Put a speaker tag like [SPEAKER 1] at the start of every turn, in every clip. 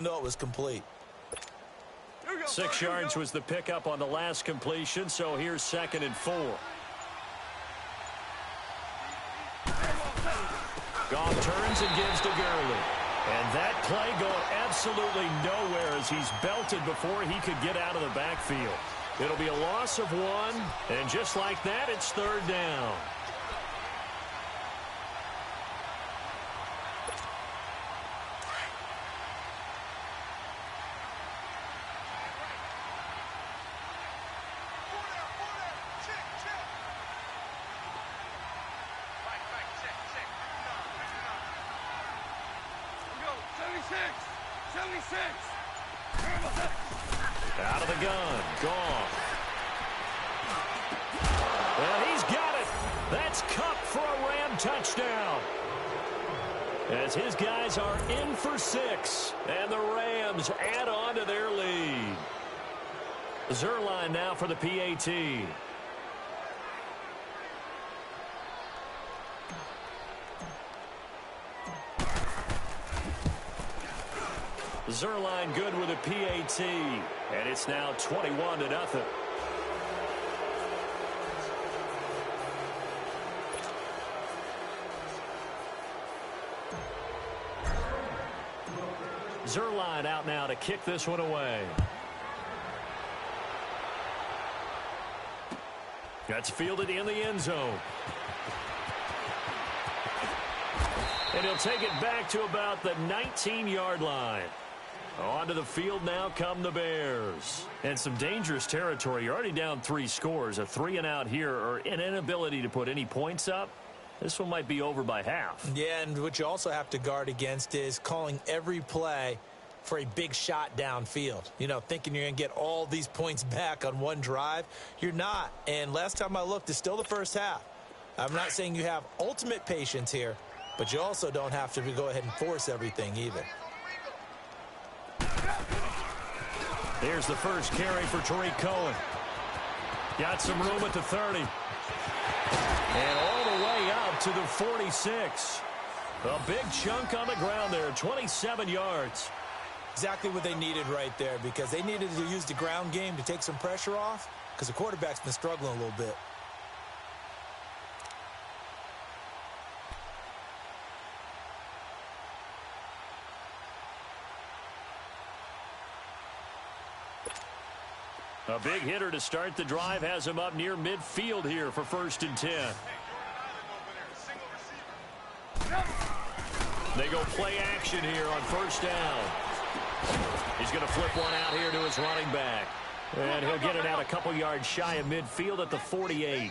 [SPEAKER 1] No, it was complete.
[SPEAKER 2] 6 yards was the pickup on the last completion, so here's 2nd and 4. Goff turns and gives to Gurley. And that play going absolutely nowhere as he's belted before he could get out of the backfield. It'll be a loss of 1, and just like that, it's 3rd down.
[SPEAKER 3] Out of the gun, Goff.
[SPEAKER 2] Well, he's got it. That's Kupp for a Ram touchdown. As his guys are in for 6, and the Rams add on to their lead. Zerline now for the PAT. Zerline good with a PAT, and it's now 21-0. Zerline out now to kick this one away. That's fielded in the end zone. And he'll take it back to about the 19-yard line. Onto the field now come the Bears. And some dangerous territory. You're already down 3 scores. A 3-and-out here, or an inability to put any points up. This one might be over by half.
[SPEAKER 1] Yeah, and what you also have to guard against is calling every play for a big shot downfield. You know, thinking you're going to get all these points back on one drive. You're not. And last time I looked, it's still the first half. I'm not saying you have ultimate patience here, but you also don't have to go ahead and force everything either.
[SPEAKER 2] Here's the first carry for Tariq Cohen. Got some room at the 30. And all the way up to the 46. A big chunk on the ground there, 27 yards.
[SPEAKER 1] Exactly what they needed right there, because they needed to use the ground game to take some pressure off, because the quarterback's been struggling a little bit.
[SPEAKER 2] A big hitter to start the drive has him up near midfield here for 1st and 10. They go play action here on 1st down. He's going to flip one out here to his running back. And he'll get it out a couple yards shy of midfield at the 48.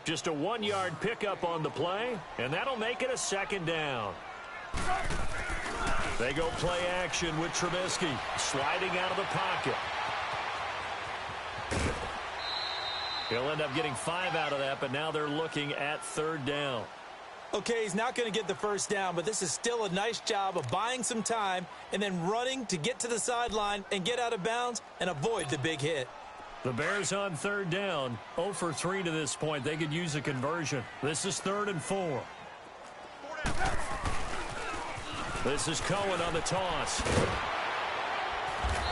[SPEAKER 2] Just a 1-yard pickup on the play, and that'll make it a 2nd down. They go play action with Trubisky sliding out of the pocket. He'll end up getting 5 out of that, but now they're looking at 3rd down.
[SPEAKER 1] Okay, he's not going to get the 1st down, but this is still a nice job of buying some time and then running to get to the sideline and get out of bounds and avoid the big hit.
[SPEAKER 2] The Bears on 3rd down, 0 for 3 to this point. They could use a conversion. This is 3rd and 4. This is Cohen on the toss.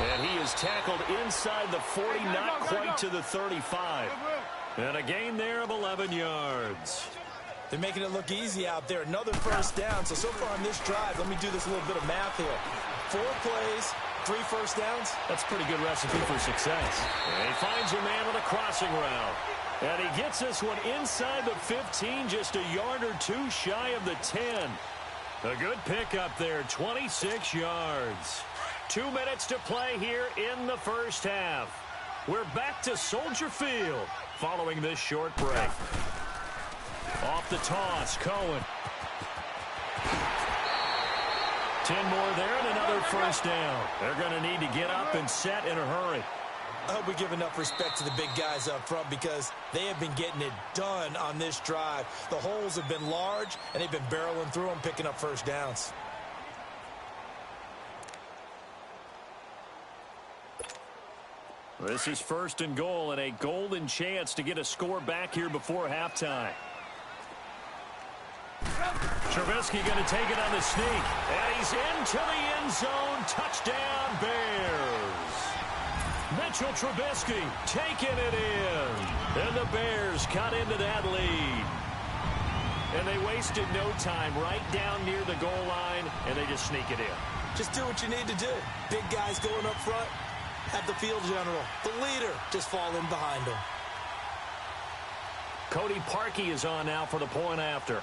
[SPEAKER 2] And he is tackled inside the 40, not quite to the 35. And a gain there of 11 yards.
[SPEAKER 1] They're making it look easy out there. Another 1st down. So far on this drive, let me do this little bit of math here. 4 plays, 3 1st downs.
[SPEAKER 2] That's a pretty good recipe for success. And he finds a man on a crossing route. And he gets this one inside the 15, just a yard or 2 shy of the 10. A good pickup there, 26 yards. 2 minutes to play here in the 1st half. We're back to Soldier Field following this short break. Off the toss, Cohen. 10 more there and another 1st down. They're going to need to get up and set in a hurry.
[SPEAKER 1] I hope we give enough respect to the big guys up front, because they have been getting it done on this drive. The holes have been large, and they've been barreling through them, picking up 1st downs.
[SPEAKER 2] This is 1st and goal, and a golden chance to get a score back here before halftime. Trubisky going to take it on the sneak, and he's into the end zone. Touchdown, Bears. Mitchell Trubisky taking it in. And the Bears cut into that lead. And they wasted no time right down near the goal line, and they just sneak it in.
[SPEAKER 1] Just do what you need to do. Big guys going up front. Have the field general, the leader, just fall in behind him.
[SPEAKER 2] Cody Parkey is on now for the point after.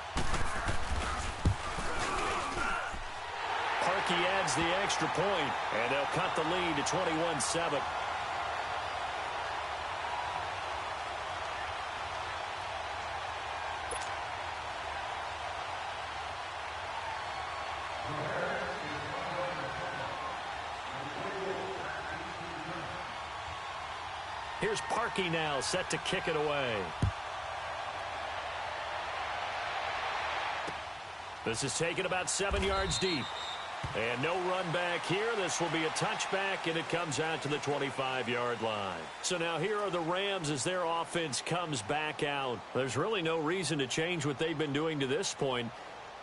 [SPEAKER 2] Parkey adds the extra point, and they'll cut the lead to 21-7. Here's Parkey now, set to kick it away. This is taken about 7 yards deep. And no run back here. This will be a touchback, and it comes out to the 25-yard line. So now here are the Rams as their offense comes back out. There's really no reason to change what they've been doing to this point.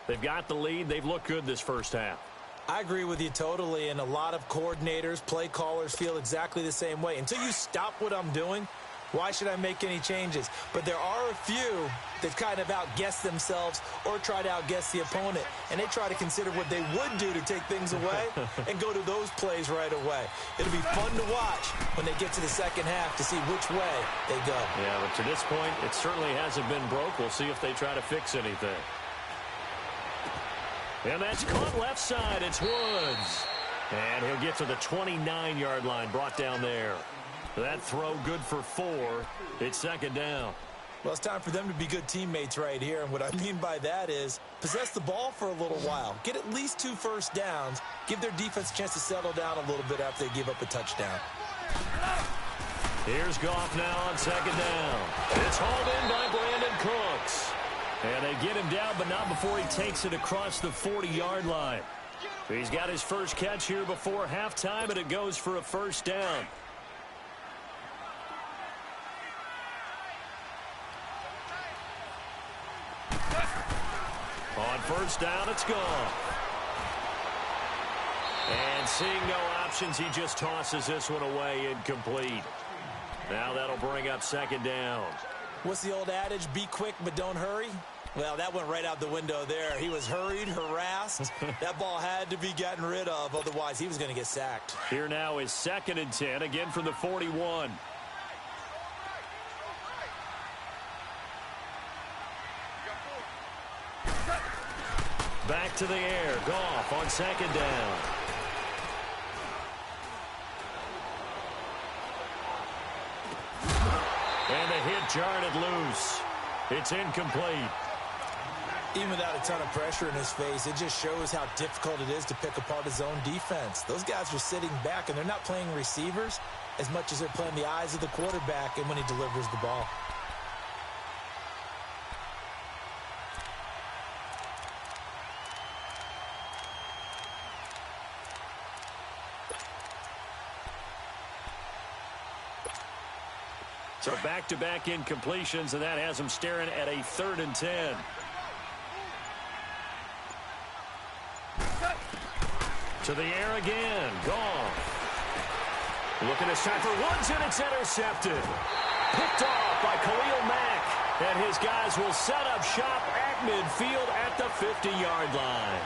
[SPEAKER 2] They've got the lead. They've looked good this first half.
[SPEAKER 1] I agree with you totally, and a lot of coordinators, play callers feel exactly the same way. Until you stop what I'm doing, why should I make any changes? But there are a few that kind of outguess themselves or try to outguess the opponent, and they try to consider what they would do to take things away and go to those plays right away. It'll be fun to watch when they get to the second half to see which way they go.
[SPEAKER 2] Yeah, but to this point, it certainly hasn't been broke. We'll see if they try to fix anything. And that's caught left side. It's Woods. And he'll get to the 29-yard line, brought down there. That throw good for 4. It's second down.
[SPEAKER 1] Well, it's time for them to be good teammates right here. And what I mean by that is possess the ball for a little while. Get at least 2 first downs. Give their defense a chance to settle down a little bit after they give up a touchdown.
[SPEAKER 2] Here's Goff now on second down. It's hauled in by Brandon Cooks. And they get him down, but not before he takes it across the 40-yard line. He's got his first catch here before halftime, and it goes for a first down. On first down, it's gone. And seeing no options, he just tosses this one away, incomplete. Now that'll bring up second down.
[SPEAKER 1] What's the old adage? Be quick, but don't hurry. Well, that went right out the window there. He was hurried, harassed. That ball had to be gotten rid of, otherwise he was going to get sacked.
[SPEAKER 2] Here now is 2nd and 10, again from the 41. Back to the air. Goff on second down. And the hit jarred it loose. It's incomplete.
[SPEAKER 1] Even without a ton of pressure in his face, it just shows how difficult it is to pick apart his own defense. Those guys are sitting back, and they're not playing receivers as much as they're playing the eyes of the quarterback and when he delivers the ball.
[SPEAKER 2] So back-to-back incompletions, and that has him staring at a 3rd and 10. To the air again. Goff. Looking to shot for Woods, and it's intercepted. Picked off by Khalil Mack. And his guys will set up shop at midfield at the 50-yard line.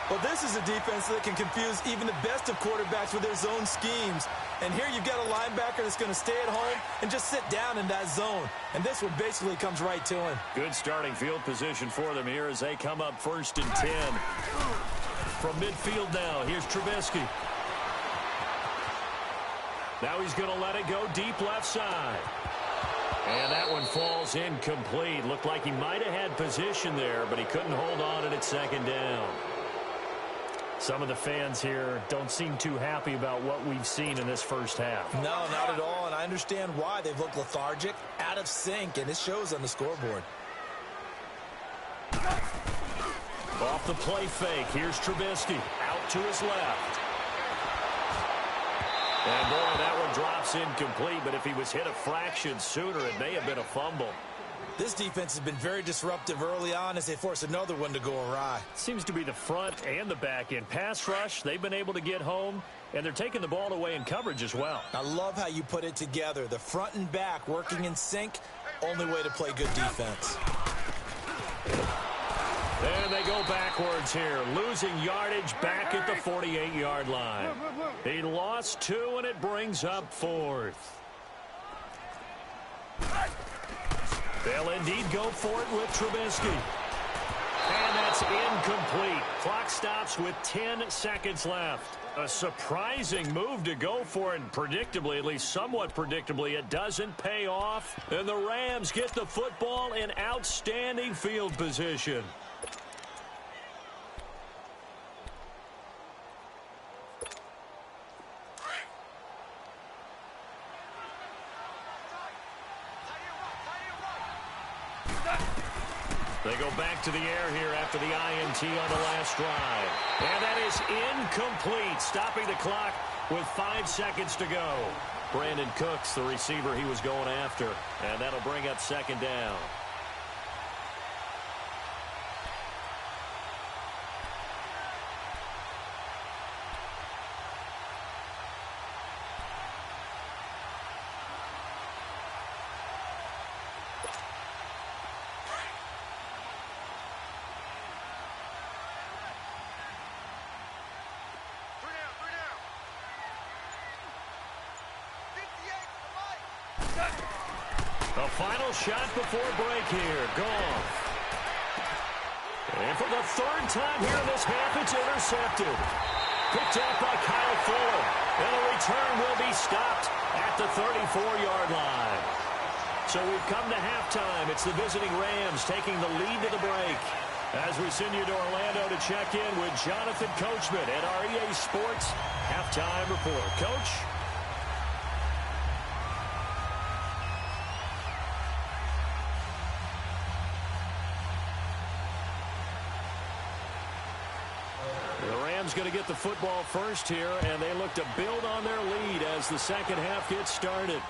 [SPEAKER 1] Well, this is a defense that can confuse even the best of quarterbacks with their zone schemes. And here you've got a linebacker that's going to stay at home and just sit down in that zone. And this one basically comes right to him.
[SPEAKER 2] Good starting field position for them here as they come up 1st and 10. From midfield now, here's Trubisky. Now he's going to let it go deep left side. And that one falls incomplete. Looked like he might have had position there, but he couldn't hold on and it's second down. Some of the fans here don't seem too happy about what we've seen in this first half.
[SPEAKER 1] No, not at all, and I understand why. They've looked lethargic, out of sync, and it shows on the scoreboard.
[SPEAKER 2] Off the play fake, here's Trubisky. Out to his left. And boy, that one drops incomplete, but if he was hit a fraction sooner, it may have been a fumble.
[SPEAKER 1] This defense has been very disruptive early on as they force another one to go awry.
[SPEAKER 2] Seems to be the front and the back end. Pass rush, they've been able to get home, and they're taking the ball away in coverage as well.
[SPEAKER 1] I love how you put it together. The front and back working in sync, only way to play good defense.
[SPEAKER 2] And they go backwards here, losing yardage back at the 48-yard line. He lost 2, and it brings up 4th. They'll indeed go for it with Trubisky. And that's incomplete. Clock stops with 10 seconds left. A surprising move to go for it. Predictably, at least somewhat predictably, it doesn't pay off. And the Rams get the football in outstanding field position. They go back to the air here after the INT on the last drive. And that is incomplete, stopping the clock with 5 seconds to go. Brandon Cooks, the receiver he was going after. And that'll bring up 2nd down. The final shot before break here. Gone. And for the 3rd time here in this half, it's intercepted. Picked up by Kyle Fuller. And the return will be stopped at the 34-yard line. So we've come to halftime. It's the visiting Rams taking the lead to the break. As we send you to Orlando to check in with Jonathan Coachman at our EA Sports Halftime Report. Coach? Going to get the football first here, and they look to build on their lead as the second half gets started.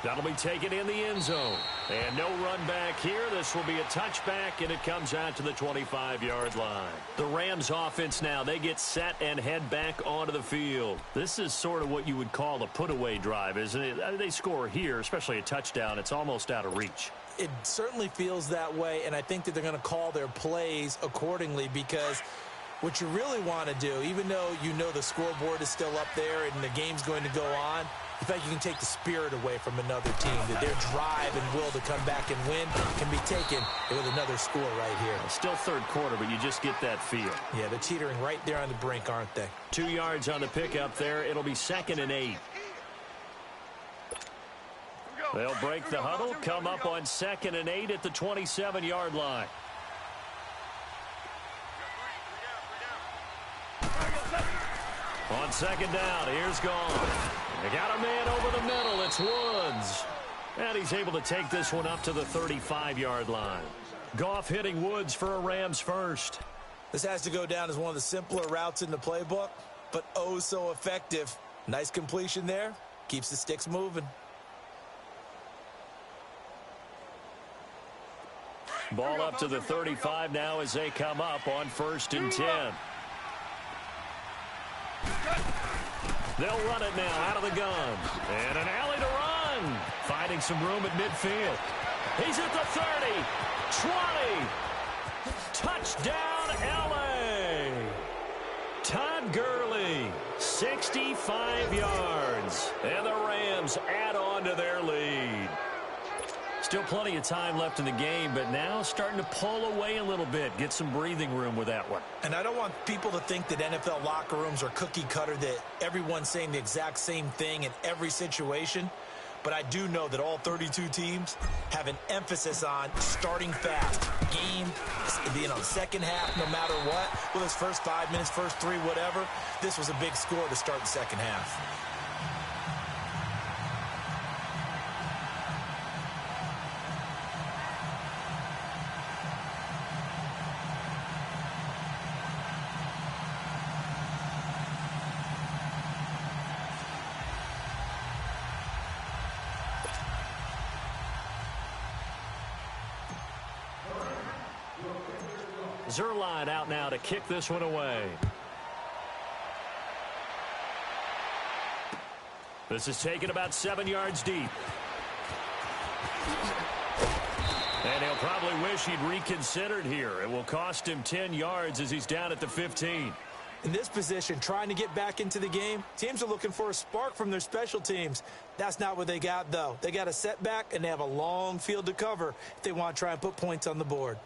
[SPEAKER 2] That'll be taken in the end zone. And no run back here. This will be a touchback, and it comes out to the 25-yard line. The Rams offense now, they get set and head back onto the field. This is sort of what you would call a put-away drive, isn't it? They score here, especially a touchdown. It's almost out of reach.
[SPEAKER 1] It certainly feels that way, and I think that they're going to call their plays accordingly because what you really want to do, even though you know the scoreboard is still up there and the game's going to go on, in fact, you can take the spirit away from another team, that their drive and will to come back and win can be taken with another score right here.
[SPEAKER 2] Still 3rd quarter, but you just get that feel.
[SPEAKER 1] Yeah, they're teetering right there on the brink, aren't they?
[SPEAKER 2] 2 yards on the pickup there. It'll be 2nd and 8. They'll break the huddle, come up on 2nd and 8 at the 27-yard line. On 2nd down, here's Gone. They got a man over the middle. It's Woods. And he's able to take this one up to the 35-yard line. Goff hitting Woods for a Rams first.
[SPEAKER 1] This has to go down as one of the simpler routes in the playbook, but oh so effective. Nice completion there. Keeps the sticks moving.
[SPEAKER 2] Ball up to the 35 now as they come up on 1st and 10. They'll run it now out of the gun. And an alley to run. Finding some room at midfield. He's at the 30. 20. Touchdown, L.A. Todd Gurley, 65 yards. And the Rams add on to their lead. Still plenty of time left in the game, but now starting to pull away a little bit. Get some breathing room with that one.
[SPEAKER 1] And I don't want people to think that NFL locker rooms are cookie cutter, that everyone's saying the exact same thing in every situation. But I do know that all 32 teams have an emphasis on starting fast. Game being on second half no matter what. Well, it's first 5 minutes, first 3, whatever. This was a big score to start the second half.
[SPEAKER 2] Zerline out now to kick this one away. This is taken about 7 yards deep. And he'll probably wish he'd reconsidered here. It will cost him 10 yards as he's down at the 15.
[SPEAKER 1] In this position, trying to get back into the game, teams are looking for a spark from their special teams. That's not what they got, though. They got a setback, and they have a long field to cover if they want to try and put points on the board.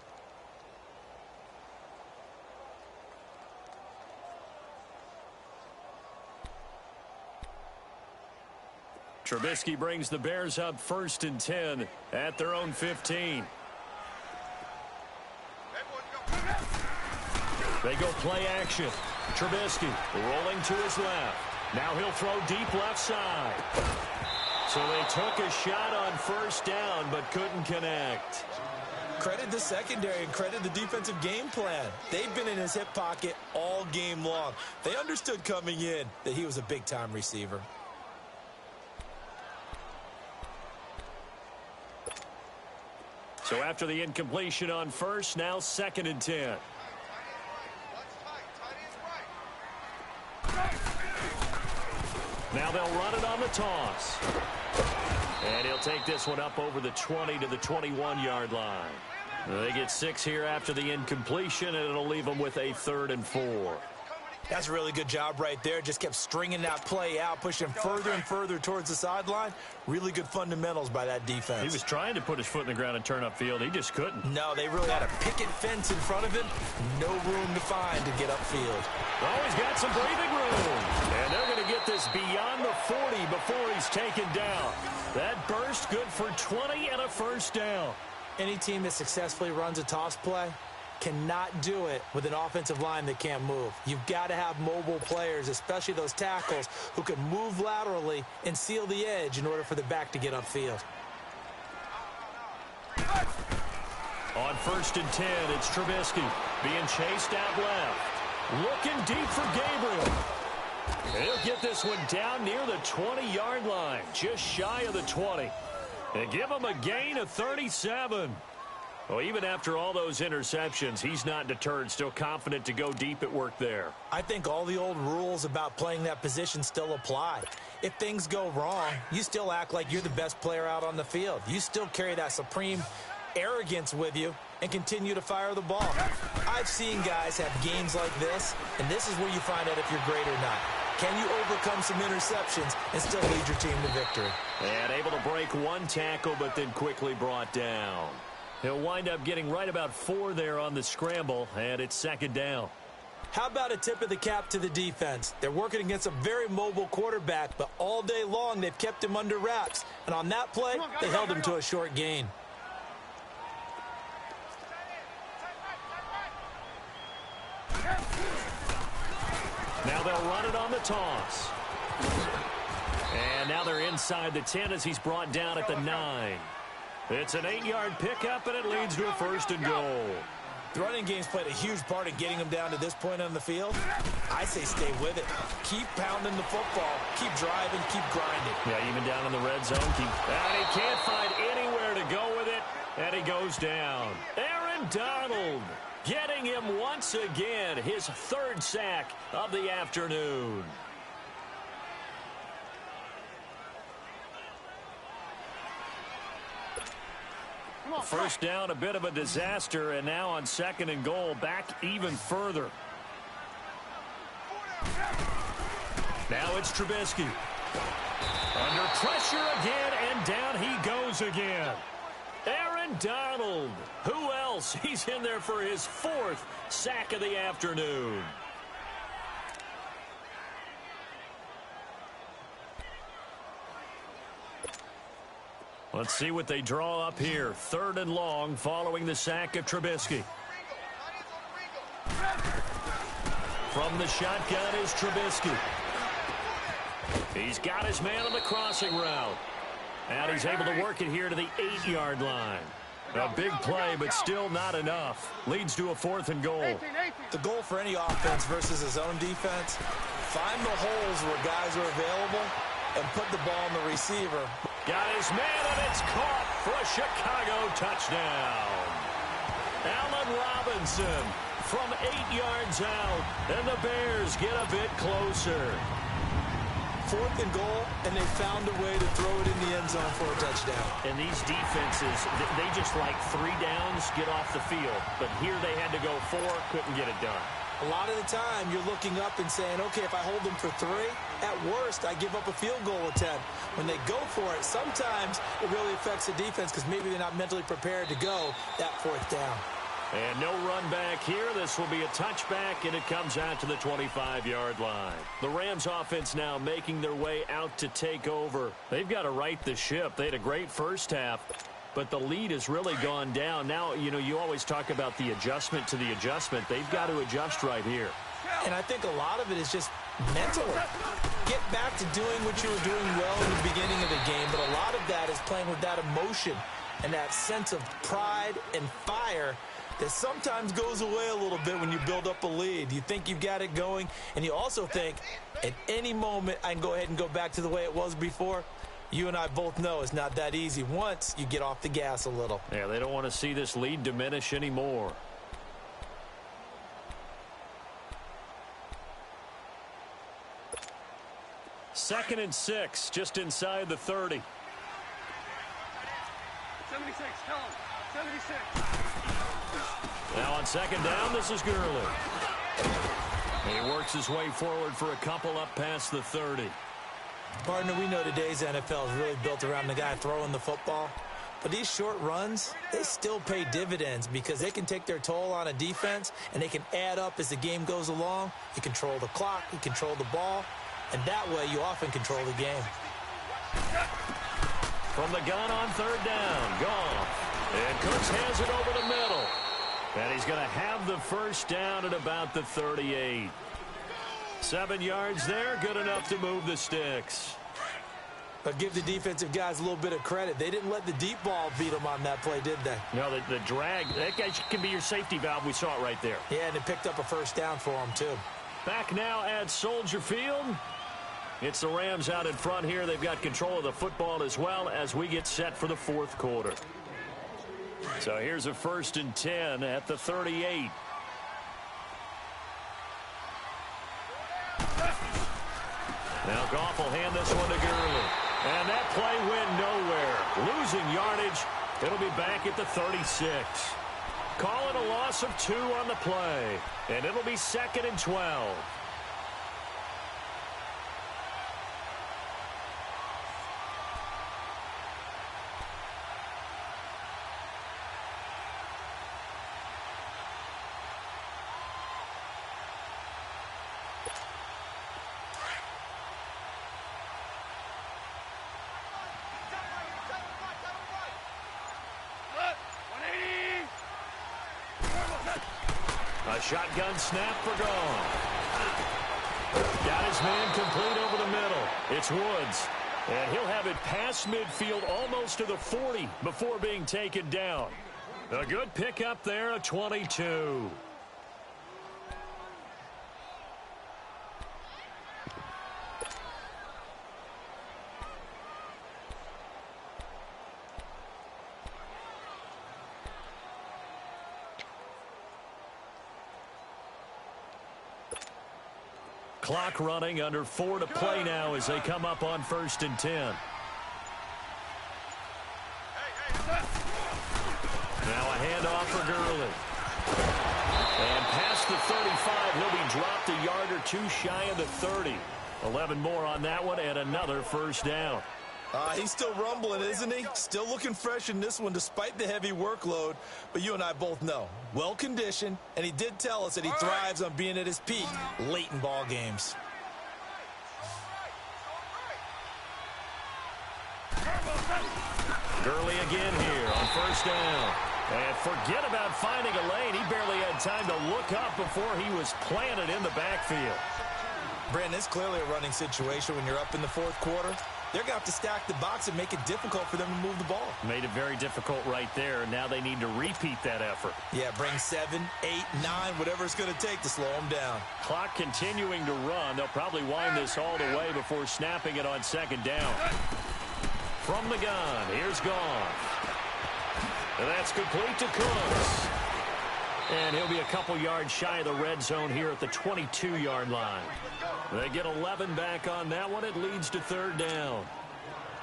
[SPEAKER 2] Trubisky brings the Bears up 1st and 10 at their own 15. They go play action. Trubisky rolling to his left. Now he'll throw deep left side. So they took a shot on 1st down but couldn't connect.
[SPEAKER 1] Credit the secondary and credit the defensive game plan. They've been in his hip pocket all game long. They understood coming in that he was a big-time receiver.
[SPEAKER 2] So after the incompletion on 1st, now 2nd and 10. Now they'll run it on the toss. And he'll take this one up over the 20 to the 21-yard line. They get 6 here after the incompletion, and it'll leave them with a 3rd and 4.
[SPEAKER 1] That's a really good job right there. Just kept stringing that play out, pushing further and further towards the sideline. Really good fundamentals by that defense.
[SPEAKER 2] He was trying to put his foot in the ground and turn upfield. He just couldn't.
[SPEAKER 1] No, they really had a picket fence in front of him. No room to find to get upfield.
[SPEAKER 2] Oh, he's got some breathing room. And they're going to get this beyond the 40 before he's taken down. That burst good for 20 and a 1st down.
[SPEAKER 1] Any team that successfully runs a toss play cannot do it with an offensive line that can't move. You've got to have mobile players, especially those tackles, who can move laterally and seal the edge in order for the back to get upfield.
[SPEAKER 2] On 1st and 10, it's Trubisky being chased out left. Looking deep for Gabriel. He'll get this one down near the 20-yard line, just shy of the 20. And give him a gain of 37. Well, even after all those interceptions, he's not deterred, still confident to go deep at work there.
[SPEAKER 1] I think all the old rules about playing that position still apply. If things go wrong, you still act like you're the best player out on the field. You still carry that supreme arrogance with you and continue to fire the ball. I've seen guys have games like this, and this is where you find out if you're great or not. Can you overcome some interceptions and still lead your team to victory?
[SPEAKER 2] And able to break one tackle, but then quickly brought down. He'll wind up getting right about 4 there on the scramble, and it's 2nd down.
[SPEAKER 1] How about a tip of the cap to the defense? They're working against a very mobile quarterback, but all day long they've kept him under wraps. And on that play, they held him to a short gain.
[SPEAKER 2] Now they'll run it on the toss. And now they're inside the 10 as he's brought down at the 9. It's an 8-yard pickup, and it leads to a 1st and goal.
[SPEAKER 1] The running game's played a huge part in getting them down to this point on the field. I say stay with it. Keep pounding the football. Keep driving. Keep grinding.
[SPEAKER 2] Yeah, even down in the red zone. And he can't find anywhere to go with it, and he goes down. Aaron Donald getting him once again, his 3rd sack of the afternoon. First down, a bit of a disaster, and now on 2nd and goal, back even further. Now it's Trubisky. Under pressure again, and down he goes again. Aaron Donald. Who else? He's in there for his 4th sack of the afternoon. Let's see what they draw up here. 3rd and long following the sack of Trubisky. From the shotgun is Trubisky. He's got his man on the crossing route. And he's able to work it here to the 8-yard line. A big play, but still not enough. Leads to a 4th and goal.
[SPEAKER 1] The goal for any offense versus his own defense, find the holes where guys are available and put the ball on the receiver.
[SPEAKER 2] Got his man, and it's caught for a Chicago touchdown. Allen Robinson from 8 yards out, and the Bears get a bit closer.
[SPEAKER 1] 4th and goal, and they found a way to throw it in the end zone for a touchdown.
[SPEAKER 2] And these defenses, they just like 3 downs, get off the field. But here they had to go 4, couldn't get it done.
[SPEAKER 1] A lot of the time, you're looking up and saying, okay, if I hold them for 3, at worst, I give up a field goal attempt. When they go for it, sometimes it really affects the defense because maybe they're not mentally prepared to go that 4th down.
[SPEAKER 2] And no run back here. This will be a touchback, and it comes out to the 25-yard line. The Rams offense now making their way out to take over. They've got to right the ship. They had a great first half, but the lead has really gone down. Now, you know, you always talk about the adjustment to the adjustment. They've got to adjust right here.
[SPEAKER 1] And I think a lot of it is just mentally. Get back to doing what you were doing well in the beginning of the game, but a lot of that is playing with that emotion and that sense of pride and fire that sometimes goes away a little bit when you build up a lead. You think you've got it going, and you also think at any moment I can go ahead and go back to the way it was before. You and I both know it's not that easy once you get off the gas a little.
[SPEAKER 2] Yeah, they don't want to see this lead diminish anymore. Second and 6, just inside the 30.
[SPEAKER 4] 76, tell him. 76.
[SPEAKER 2] Now on second down, this is Gurley. He works his way forward for a couple up past the 30.
[SPEAKER 1] Partner, we know today's NFL is really built around the guy throwing the football. But these short runs, they still pay dividends because they can take their toll on a defense, and they can add up as the game goes along. You control the clock, you control the ball, and that way you often control the game.
[SPEAKER 2] From the gun on third down, Goff. And Cooks has it over the middle. And he's going to have the first down at about the 38. 7 yards there, good enough to move the sticks.
[SPEAKER 1] But give the defensive guys a little bit of credit. They didn't let the deep ball beat them on that play, did they?
[SPEAKER 2] No, the drag, that guy can be your safety valve. We saw it right there.
[SPEAKER 1] Yeah, and it picked up a first down for them, too.
[SPEAKER 2] Back now at Soldier Field. It's the Rams out in front here. They've got control of the football as well as we get set for the 4th quarter. So here's a 1st and 10 at the 38. Now Goff will hand this one to Gurley. And that play went nowhere. Losing yardage. It'll be back at the 36. Calling a loss of 2 on the play. And it'll be 2nd and 12. A shotgun snap for Goff. Got his man complete over the middle. It's Woods. And he'll have it past midfield almost to the 40 before being taken down. A good pickup there, a 22. Clock running, under 4 to play now as they come up on 1st and 10. Now a handoff for Gurley. And past the 35, he'll be dropped a yard or 2 shy of the 30. 11 more on that one and another first down.
[SPEAKER 1] He's still rumbling, isn't he? Still looking fresh in this one despite the heavy workload. But you and I both know, well-conditioned, and he did tell us that he thrives on being at his peak late in ball games.
[SPEAKER 2] Gurley again here on first down. And forget about finding a lane. He barely had time to look up before he was planted in the backfield.
[SPEAKER 1] Brandon, it's clearly a running situation when you're up in the 4th quarter. They're going to have to stack the box and make it difficult for them to move the ball.
[SPEAKER 2] Made it very difficult right there. Now they need to repeat that effort.
[SPEAKER 1] Yeah, bring 7, 8, 9, whatever it's going to take to slow them down.
[SPEAKER 2] Clock continuing to run. They'll probably wind this all the way before snapping it on second down. From the gun, here's Goff. And that's complete to Cooks. And he'll be a couple yards shy of the red zone here at the 22-yard line. They get 11 back on that one. It leads to third down.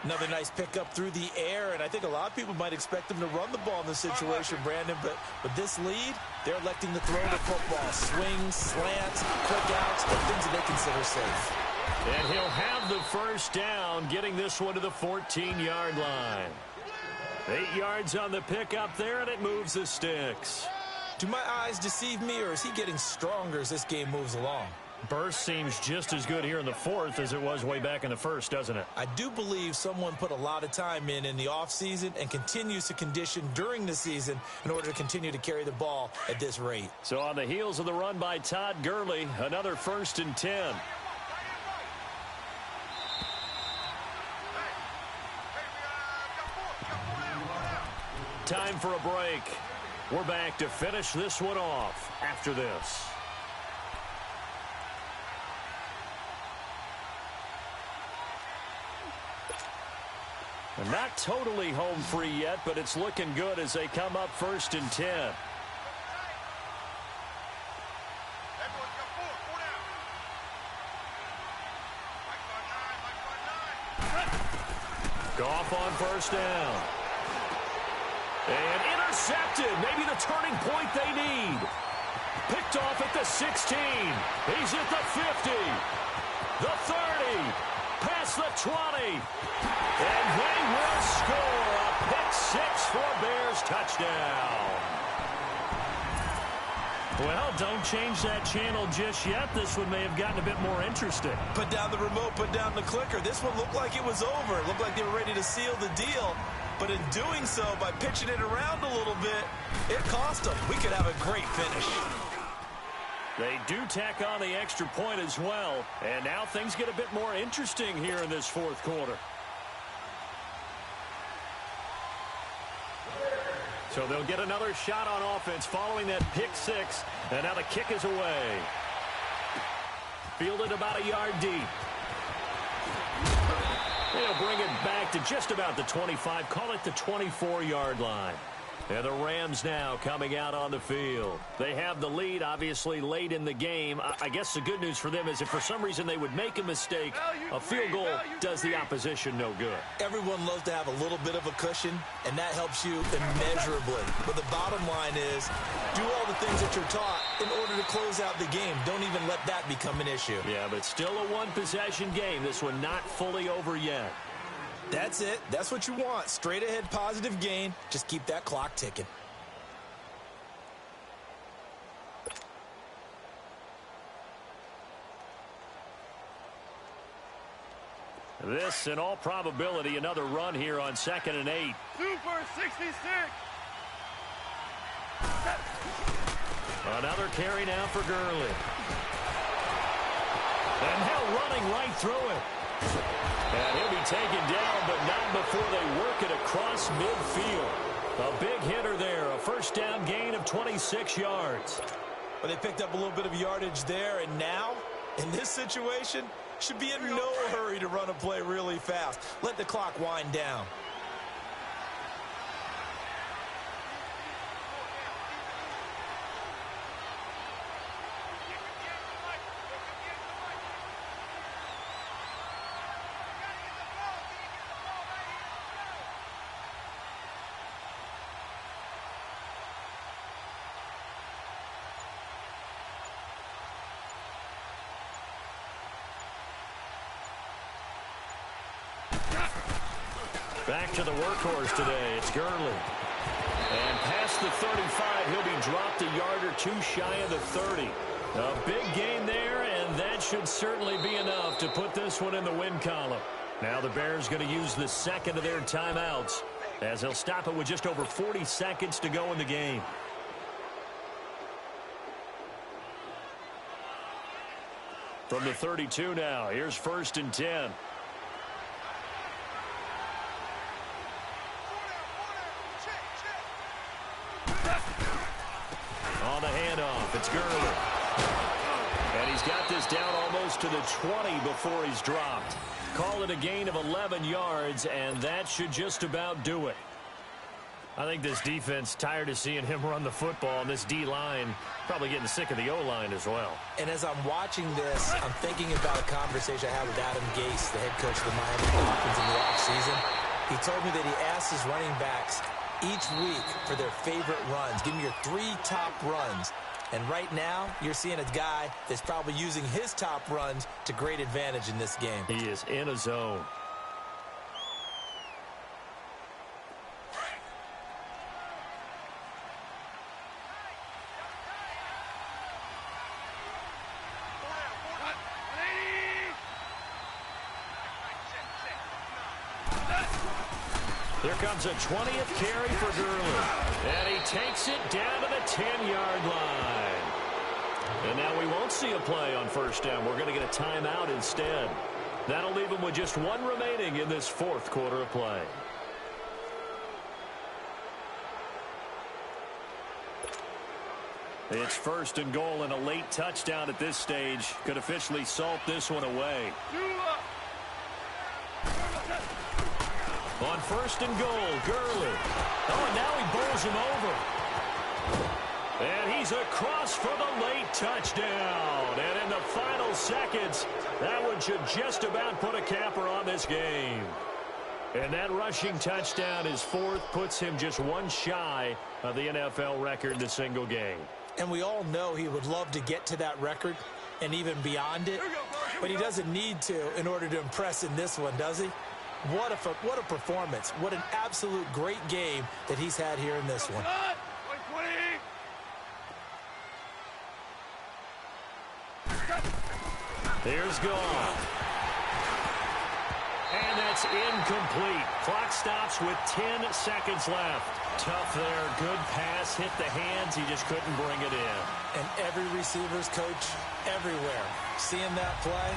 [SPEAKER 1] Another nice pickup through the air, and I think a lot of people might expect them to run the ball in this situation, Brandon, but with this lead, they're electing to throw the football. Swings, slants, quick outs, the things that they consider safe.
[SPEAKER 2] And he'll have the first down, getting this one to the 14-yard line. 8 yards on the pickup there, and it moves the sticks.
[SPEAKER 1] Do my eyes deceive me, or is he getting stronger as this game moves along?
[SPEAKER 2] Burst seems just as good here in the fourth as it was way back in the first, doesn't it?
[SPEAKER 1] I do believe someone put a lot of time in the offseason and continues to condition during the season in order to continue to carry the ball at this rate.
[SPEAKER 2] So on the heels of the run by Todd Gurley, another 1st and 10. Time for a break. We're back to finish this one off after this. Not totally home free yet, but it's looking good as they come up 1st and 10. Goff on 1st down. And intercepted. Maybe the turning point they need. Picked off at the 16. He's at the 50. The 30. Past the 20. And they will score a pick 6 for a Bears touchdown. Well, don't change that channel just yet. This one may have gotten a bit more interesting.
[SPEAKER 1] Put down the remote, put down the clicker. This one looked like it was over. It looked like they were ready to seal the deal. But in doing so, by pitching it around a little bit, it cost them. We could have a great finish.
[SPEAKER 2] They do tack on the extra point as well. And now things get a bit more interesting here in this fourth quarter. So they'll get another shot on offense following that pick 6. And now the kick is away. Fielded about a yard deep. They'll bring it back to just about the 25. Call it the 24-yard line. And the Rams now coming out on the field. They have the lead, obviously, late in the game. I guess the good news for them is if for some reason they would make a mistake, a field goal does the opposition no good.
[SPEAKER 1] Everyone loves to have a little bit of a cushion, and that helps you immeasurably. But the bottom line is, do all the things that you're taught in order to close out the game. Don't even let that become an issue.
[SPEAKER 2] Yeah, but still a one-possession game. This one not fully over yet.
[SPEAKER 1] That's it. That's what you want. Straight ahead positive gain. Just keep that clock ticking.
[SPEAKER 2] This, in all probability, another run here on 2nd and 8.
[SPEAKER 4] Super 66.
[SPEAKER 2] Another carry now for Gurley. And now running right through it. And he'll be taken down, but not before they work it across midfield. A big hitter there, a 1st down gain of 26 yards.
[SPEAKER 1] But they picked up a little bit of yardage there, and now, in this situation, should be in no hurry to run a play really fast. Let the clock wind down.
[SPEAKER 2] Back to the workhorse today. It's Gurley. And past the 35, he'll be dropped a yard or two shy of the 30. A big gain there, and that should certainly be enough to put this one in the win column. Now the Bears going to use the second of their timeouts as they'll stop it with just over 40 seconds to go in the game. From the 32 now, here's 1st and 10. On the handoff, it's Gurley. And he's got this down almost to the 20 before he's dropped. Call it a gain of 11 yards, and that should just about do it. I think this defense tired of seeing him run the football, and this D-line probably getting sick of the O-line as well.
[SPEAKER 1] And as I'm watching this, I'm thinking about a conversation I had with Adam Gase, the head coach of the Miami Dolphins in the offseason. He told me that he asked his running backs each week for their favorite runs. Give me your 3 top runs. And right now, you're seeing a guy that's probably using his top runs to great advantage in this game.
[SPEAKER 2] He is in a zone. Here comes a 20th carry for Gurley. And he takes it down to the 10-yard line. And now we won't see a play on first down. We're going to get a timeout instead. That'll leave him with just 1 remaining in this 4th quarter of play. It's 1st and goal, and a late touchdown at this stage could officially salt this one away. On 1st and goal, Gurley. Oh, and now he bowls him over. And he's across for the late touchdown. And in the final seconds, that one should just about put a capper on this game. And that rushing touchdown, his 4th, puts him just 1 shy of the NFL record in a single game.
[SPEAKER 1] And we all know he would love to get to that record and even beyond it. But he doesn't need to in order to impress in this one, does he? What a performance. What an absolute great game that he's had here in this one.
[SPEAKER 2] Here's Goff. And that's incomplete. Clock stops with 10 seconds left. Tough there. Good pass. Hit the hands. He just couldn't bring it in.
[SPEAKER 1] And every receiver's coach everywhere. Seeing that play,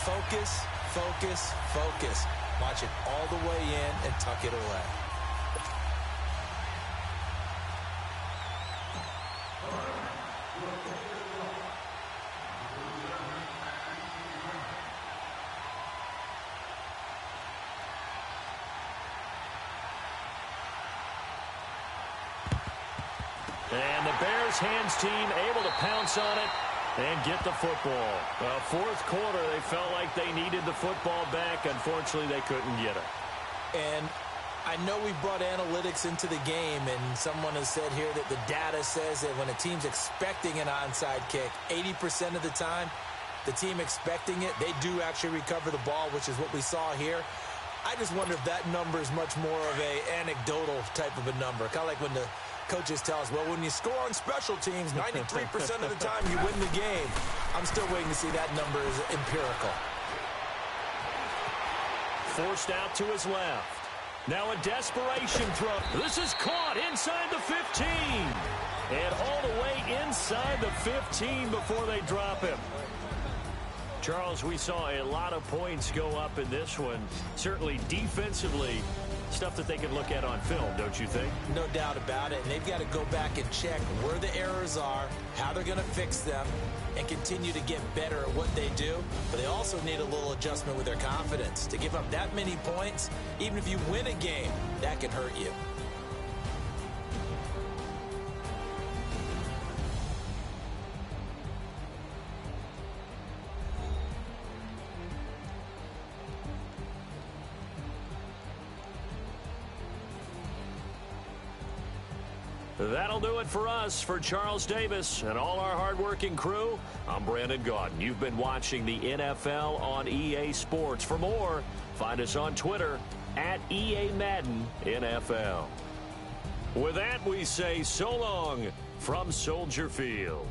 [SPEAKER 1] focus, focus, focus. Watch it all the way in and tuck it away.
[SPEAKER 2] And the Bears hands team able to pounce on it and get the football. 4th quarter, they felt like they needed the football back. Unfortunately, they couldn't get it.
[SPEAKER 1] And I know we brought analytics into the game, and someone has said here that the data says that when a team's expecting an onside kick, 80% of the time, the team expecting it, they do actually recover the ball, which is what we saw here. I just wonder if that number is much more of a anecdotal type of a number. Kind of like when the coaches tell us, well, when you score on special teams, 93% of the time you win the game. I'm still waiting to see that number is empirical.
[SPEAKER 2] Forced out to his left. Now a desperation throw. This is caught inside the 15. And all the way inside the 15 before they drop him. Charles, we saw a lot of points go up in this one. Certainly defensively, stuff that they can look at on film, don't you think?
[SPEAKER 1] No doubt about it. And they've got to go back and check where the errors are, how they're going to fix them, and continue to get better at what they do. But they also need a little adjustment with their confidence. To give up that many points, even if you win a game, that can hurt you.
[SPEAKER 2] That'll do it for us. For Charles Davis and all our hardworking crew, I'm Brandon Gaudin. You've been watching the NFL on EA Sports. For more, find us on Twitter at EA Madden NFL. With that, we say so long from Soldier Field.